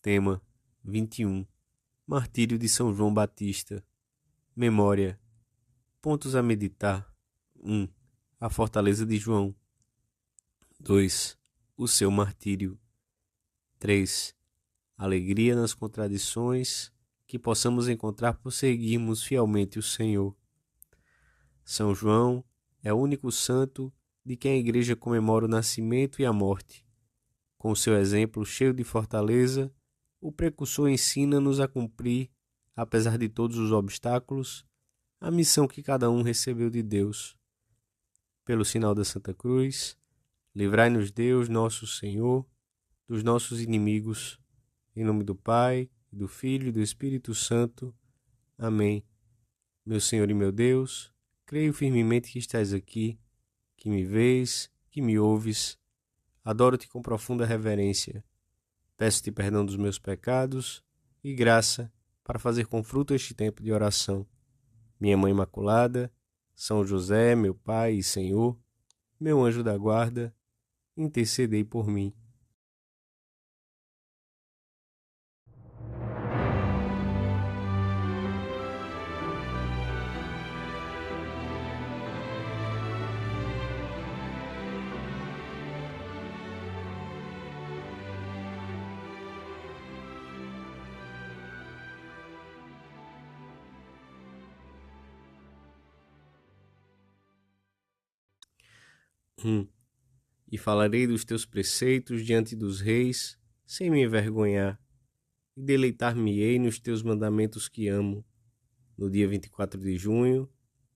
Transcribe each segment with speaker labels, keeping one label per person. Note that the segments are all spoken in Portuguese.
Speaker 1: Tema 21. Martírio de São João Batista. Memória. Pontos a meditar. 1. A fortaleza de João. 2. O seu martírio. 3. Alegria nas contradições que possamos encontrar por seguirmos fielmente o Senhor. São João é o único santo de quem a Igreja comemora o nascimento e a morte. Com seu exemplo cheio de fortaleza, o precursor ensina-nos a cumprir, apesar de todos os obstáculos, a missão que cada um recebeu de Deus. Pelo sinal da Santa Cruz, livrai-nos Deus, nosso Senhor, dos nossos inimigos. Em nome do Pai, do Filho e do Espírito Santo. Amém. Meu Senhor e meu Deus, creio firmemente que estás aqui, que me vês, que me ouves. Adoro-te com profunda reverência. Peço-te perdão dos meus pecados e graça para fazer com fruto este tempo de oração. Minha Mãe Imaculada, São José, meu Pai e Senhor, meu anjo da guarda, intercedei por mim. E falarei dos teus preceitos diante dos reis, sem me envergonhar, e deleitar-me-ei nos teus mandamentos que amo. No dia 24 de junho,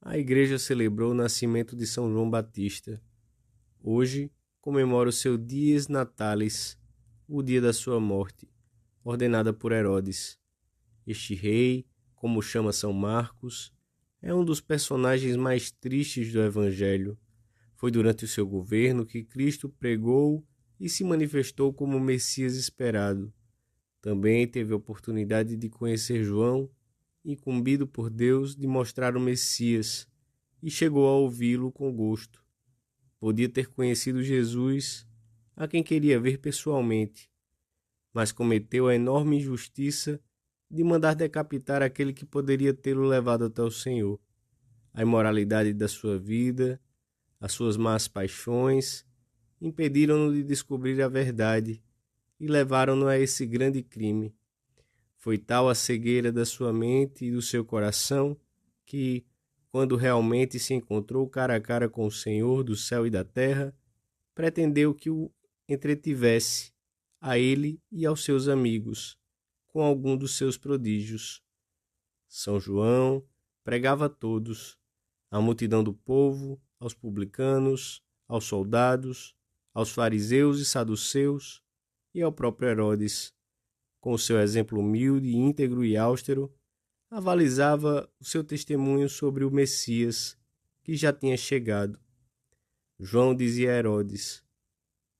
Speaker 1: a Igreja celebrou o nascimento de São João Batista. Hoje, comemora o seu Dies Natalis, o dia da sua morte, ordenada por Herodes. Este rei, como chama São Marcos, é um dos personagens mais tristes do Evangelho. Foi durante o seu governo que Cristo pregou e se manifestou como o Messias esperado. Também teve a oportunidade de conhecer João, incumbido por Deus de mostrar o Messias, e chegou a ouvi-lo com gosto. Podia ter conhecido Jesus, a quem queria ver pessoalmente, mas cometeu a enorme injustiça de mandar decapitar aquele que poderia tê-lo levado até o Senhor. A imoralidade da sua vida, as suas más paixões, impediram-no de descobrir a verdade e levaram-no a esse grande crime. Foi tal a cegueira da sua mente e do seu coração que, quando realmente se encontrou cara a cara com o Senhor do céu e da terra, pretendeu que o entretivesse, a ele e aos seus amigos, com algum dos seus prodígios. São João pregava a todos, à multidão do povo, aos publicanos, aos soldados, aos fariseus e saduceus e ao próprio Herodes. Com o seu exemplo humilde, íntegro e austero, avalizava o seu testemunho sobre o Messias, que já tinha chegado. João dizia a Herodes: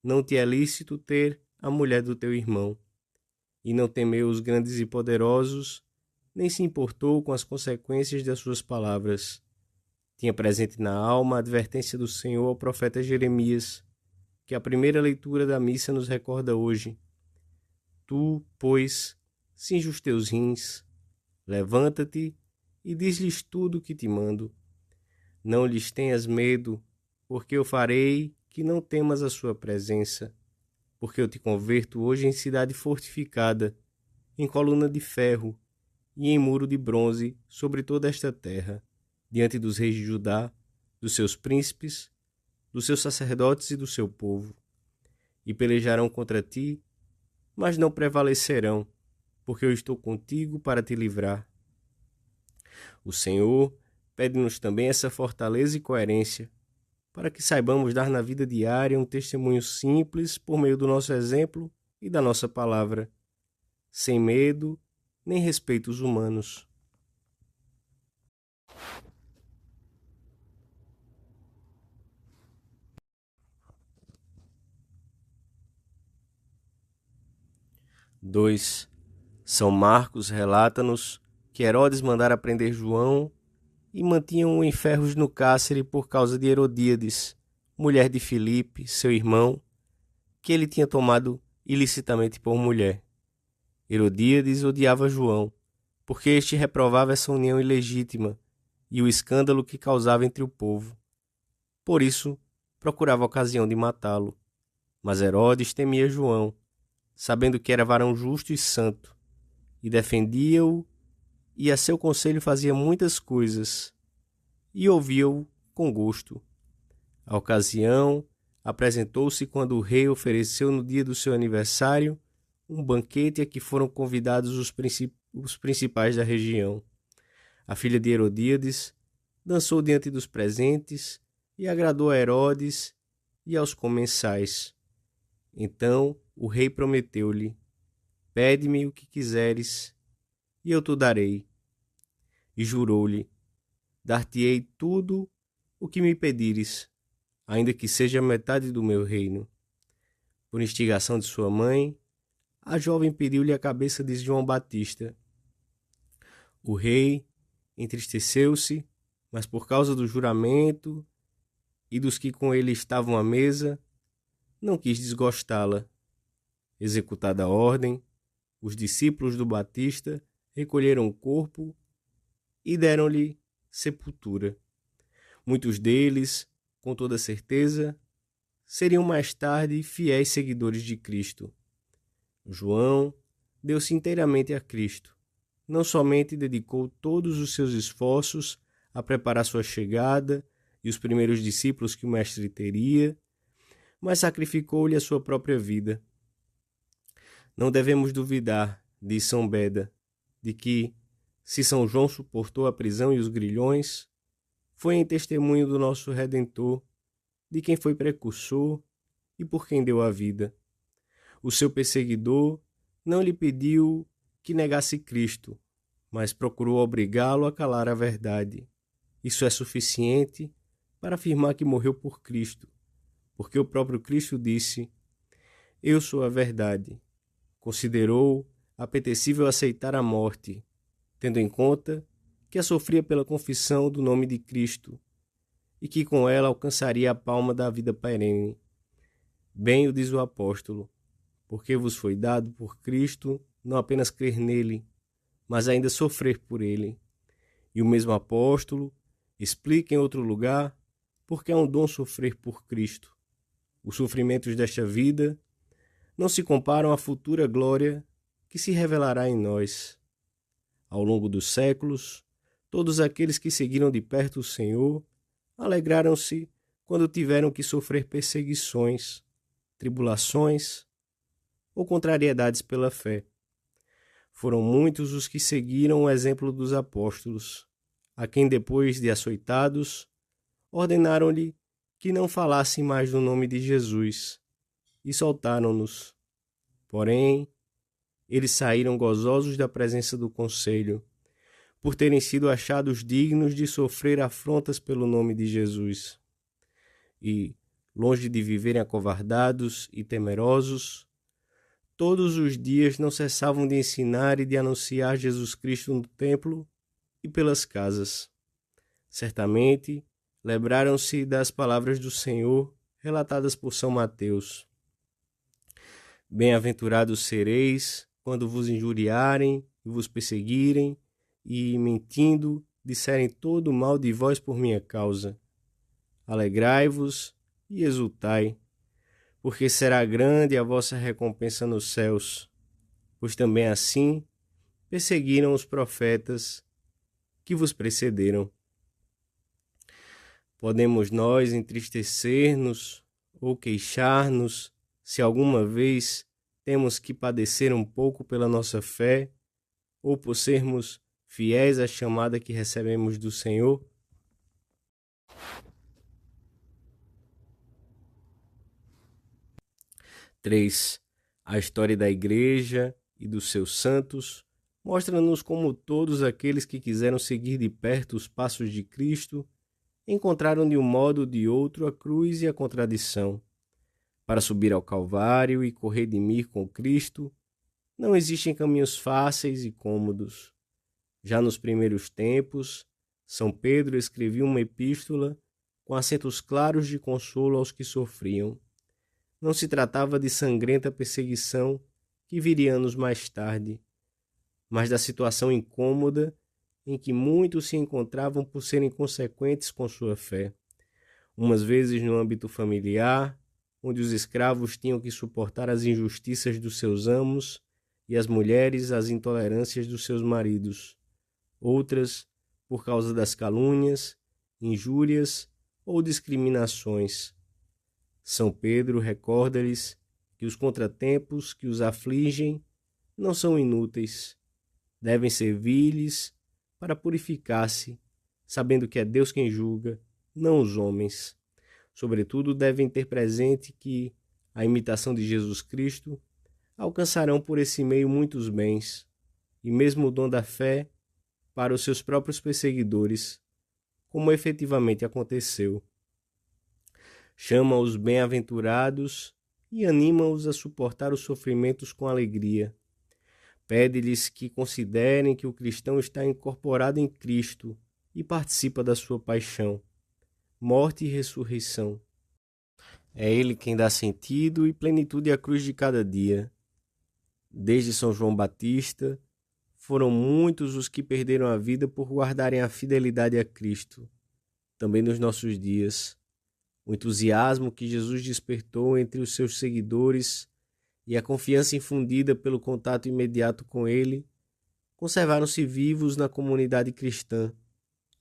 Speaker 1: não te é lícito ter a mulher do teu irmão. E não temeu os grandes e poderosos, nem se importou com as consequências das suas palavras. Tinha presente na alma a advertência do Senhor ao profeta Jeremias, que a primeira leitura da missa nos recorda hoje. Tu, pois, cinge os teus rins, levanta-te e diz-lhes tudo o que te mando. Não lhes tenhas medo, porque eu farei que não temas a sua presença, porque eu te converto hoje em cidade fortificada, em coluna de ferro e em muro de bronze sobre toda esta terra, diante dos reis de Judá, dos seus príncipes, dos seus sacerdotes e do seu povo. E pelejarão contra ti, mas não prevalecerão, porque eu estou contigo para te livrar. O Senhor pede-nos também essa fortaleza e coerência, para que saibamos dar na vida diária um testemunho simples por meio do nosso exemplo e da nossa palavra, sem medo nem respeitos humanos. Dois. São Marcos relata-nos que Herodes mandara prender João e mantinham-o em ferros no cárcere por causa de Herodíades, mulher de Filipe, seu irmão, que ele tinha tomado ilicitamente por mulher. Herodíades odiava João, porque este reprovava essa união ilegítima e o escândalo que causava entre o povo. Por isso, procurava ocasião de matá-lo. Mas Herodes temia João, sabendo que era varão justo e santo, e defendia-o, e a seu conselho fazia muitas coisas, e ouvia-o com gosto. A ocasião apresentou-se quando o rei ofereceu no dia do seu aniversário um banquete a que foram convidados os principais da região. A filha de Herodíades dançou diante dos presentes e agradou a Herodes e aos comensais. Então o rei prometeu-lhe: pede-me o que quiseres, e eu te darei. E jurou-lhe: dar-te-ei tudo o que me pedires, ainda que seja metade do meu reino. Por instigação de sua mãe, a jovem pediu-lhe a cabeça de João Batista. O rei entristeceu-se, mas por causa do juramento e dos que com ele estavam à mesa, não quis desgostá-la. Executada a ordem, os discípulos do Batista recolheram o corpo e deram-lhe sepultura. Muitos deles, com toda certeza, seriam mais tarde fiéis seguidores de Cristo. João deu-se inteiramente a Cristo. Não somente dedicou todos os seus esforços a preparar sua chegada e os primeiros discípulos que o Mestre teria, mas sacrificou-lhe a sua própria vida. Não devemos duvidar, diz São Beda, de que, se São João suportou a prisão e os grilhões, foi em testemunho do nosso Redentor, de quem foi precursor e por quem deu a vida. O seu perseguidor não lhe pediu que negasse Cristo, mas procurou obrigá-lo a calar a verdade. Isso é suficiente para afirmar que morreu por Cristo, porque o próprio Cristo disse: eu sou a verdade. Considerou apetecível aceitar a morte, tendo em conta que a sofria pela confissão do nome de Cristo e que com ela alcançaria a palma da vida perene. Bem o diz o apóstolo: porque vos foi dado por Cristo não apenas crer nele, mas ainda sofrer por ele. E o mesmo apóstolo explica em outro lugar porque é um dom sofrer por Cristo. Os sofrimentos desta vida não se comparam à futura glória que se revelará em nós. Ao longo dos séculos, todos aqueles que seguiram de perto o Senhor alegraram-se quando tiveram que sofrer perseguições, tribulações ou contrariedades pela fé. Foram muitos os que seguiram o exemplo dos apóstolos, a quem depois de açoitados, ordenaram-lhe que não falassem mais no nome de Jesus, e soltaram-nos. Porém, eles saíram gozosos da presença do conselho, por terem sido achados dignos de sofrer afrontas pelo nome de Jesus. E, longe de viverem acovardados e temerosos, todos os dias não cessavam de ensinar e de anunciar Jesus Cristo no templo e pelas casas. Certamente, lembraram-se das palavras do Senhor relatadas por São Mateus: bem-aventurados sereis quando vos injuriarem e vos perseguirem e, mentindo, disserem todo o mal de vós por minha causa. Alegrai-vos e exultai, porque será grande a vossa recompensa nos céus, pois também assim perseguiram os profetas que vos precederam. Podemos nós entristecer-nos ou queixar-nos se alguma vez temos que padecer um pouco pela nossa fé ou por sermos fiéis à chamada que recebemos do Senhor? 3. A história da Igreja e dos seus santos mostra-nos como todos aqueles que quiseram seguir de perto os passos de Cristo encontraram de um modo ou de outro a cruz e a contradição. Para subir ao Calvário e corredimir com Cristo, não existem caminhos fáceis e cômodos. Já nos primeiros tempos, São Pedro escrevia uma epístola com acentos claros de consolo aos que sofriam. Não se tratava de sangrenta perseguição que viria anos mais tarde, mas da situação incômoda em que muitos se encontravam por serem consequentes com sua fé. Umas vezes no âmbito familiar, onde os escravos tinham que suportar as injustiças dos seus amos e as mulheres as intolerâncias dos seus maridos. Outras, por causa das calúnias, injúrias ou discriminações. São Pedro recorda-lhes que os contratempos que os afligem não são inúteis, devem servir-lhes para purificar-se, sabendo que é Deus quem julga, não os homens. Sobretudo, devem ter presente que, a imitação de Jesus Cristo, alcançarão por esse meio muitos bens, e mesmo o dom da fé para os seus próprios perseguidores, como efetivamente aconteceu. Chama-os bem-aventurados e anima-os a suportar os sofrimentos com alegria. Pede-lhes que considerem que o cristão está incorporado em Cristo e participa da sua paixão, morte e ressurreição. É Ele quem dá sentido e plenitude à cruz de cada dia. Desde São João Batista, foram muitos os que perderam a vida por guardarem a fidelidade a Cristo. Também nos nossos dias, o entusiasmo que Jesus despertou entre os seus seguidores e a confiança infundida pelo contato imediato com Ele, conservaram-se vivos na comunidade cristã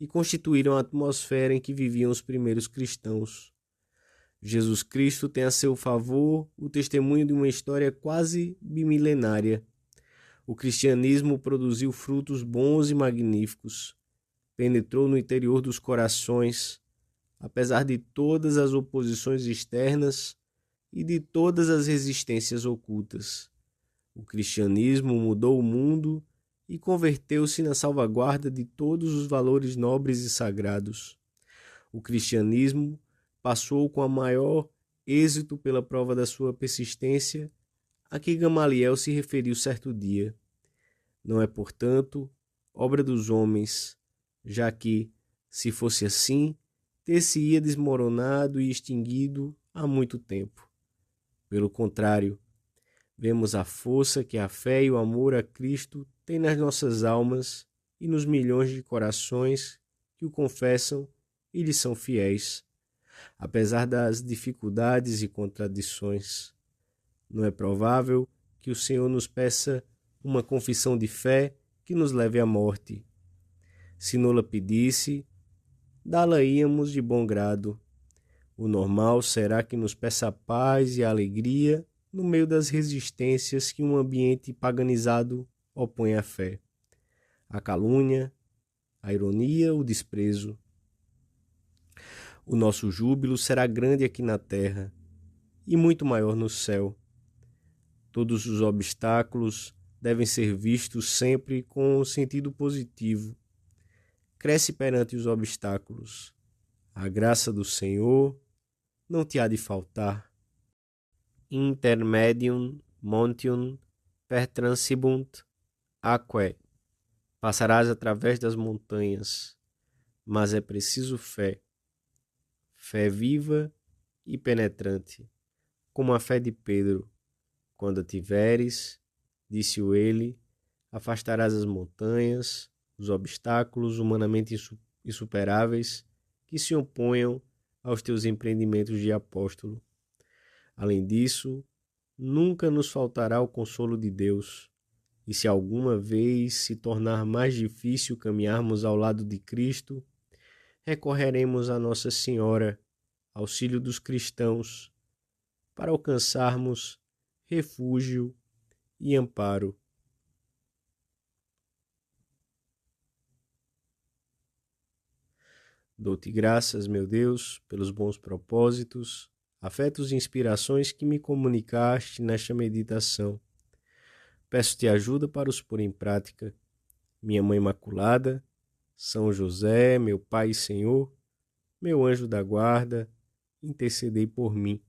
Speaker 1: e constituíram a atmosfera em que viviam os primeiros cristãos. Jesus Cristo tem a seu favor o testemunho de uma história quase bimilenária. O cristianismo produziu frutos bons e magníficos, penetrou no interior dos corações, apesar de todas as oposições externas e de todas as resistências ocultas. O cristianismo mudou o mundo e converteu-se na salvaguarda de todos os valores nobres e sagrados. O cristianismo passou com a maior êxito pela prova da sua persistência, a que Gamaliel se referiu certo dia. Não é, portanto, obra dos homens, já que, se fosse assim, ter-se-ia desmoronado e extinguido há muito tempo. Pelo contrário, vemos a força que a fé e o amor a Cristo têm nas nossas almas e nos milhões de corações que o confessam e lhe são fiéis, apesar das dificuldades e contradições. Não é provável que o Senhor nos peça uma confissão de fé que nos leve à morte. Se não-la pedisse, dá-la-íamos de bom grado. O normal será que nos peça a paz e a alegria no meio das resistências que um ambiente paganizado opõe à fé. A calúnia, a ironia, o desprezo. O nosso júbilo será grande aqui na terra e muito maior no céu. Todos os obstáculos devem ser vistos sempre com um sentido positivo. Cresce perante os obstáculos. A graça do Senhor não te há de faltar. Intermedium montium pertransibunt aquae. Passarás através das montanhas, mas é preciso fé. Fé viva e penetrante, como a fé de Pedro. Quando a tiveres, disse-o ele, afastarás as montanhas, os obstáculos humanamente insuperáveis que se oponham aos teus empreendimentos de apóstolo. Além disso, nunca nos faltará o consolo de Deus, e se alguma vez se tornar mais difícil caminharmos ao lado de Cristo, recorreremos a Nossa Senhora, auxílio dos cristãos, para alcançarmos refúgio e amparo. Dou-te graças, meu Deus, pelos bons propósitos, afetos e inspirações que me comunicaste nesta meditação. Peço-te ajuda para os pôr em prática. Minha Mãe Imaculada, São José, meu Pai e Senhor, meu anjo da guarda, intercedei por mim.